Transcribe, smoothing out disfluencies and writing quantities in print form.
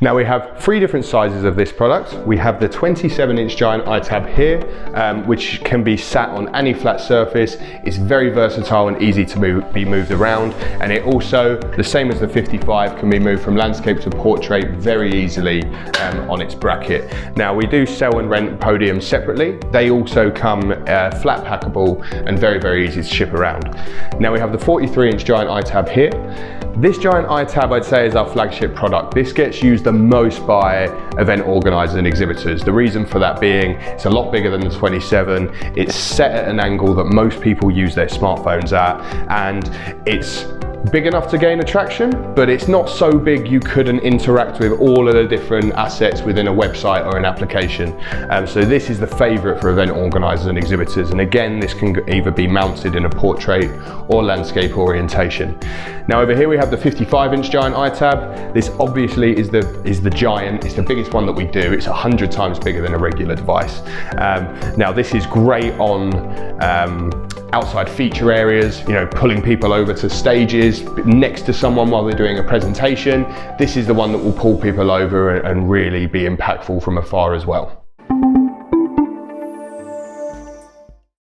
Now we have three different sizes of this product. We have the 27-inch giant iTab here, which can be sat on any flat surface. It's very versatile and easy to be moved around. And it also, the same as the 55, can be moved from landscape to portrait very easily on its bracket. Now we do sell and rent podiums separately. They also come flat packable and very, very easy to ship around. Now we have the 43-inch giant iTab here. This giant iTab, I'd say, is our flagship product. This gets used the most by event organisers and exhibitors. The reason for that being, it's a lot bigger than the 27. It's set at an angle that most people use their smartphones at, and it's big enough to gain attraction, but it's not so big you couldn't interact with all of the different assets within a website or an application. So this is the favourite for event organisers and exhibitors, and again, this can either be mounted in a portrait or landscape orientation. Now over here we have the 55-inch giant iTab. This obviously is the giant. It's the biggest one that we do. It's 100 times bigger than a regular device. Now this is great on outside feature areas, you know, pulling people over to stages next to someone while they're doing a presentation. This is the one that will pull people over and really be impactful from afar as well.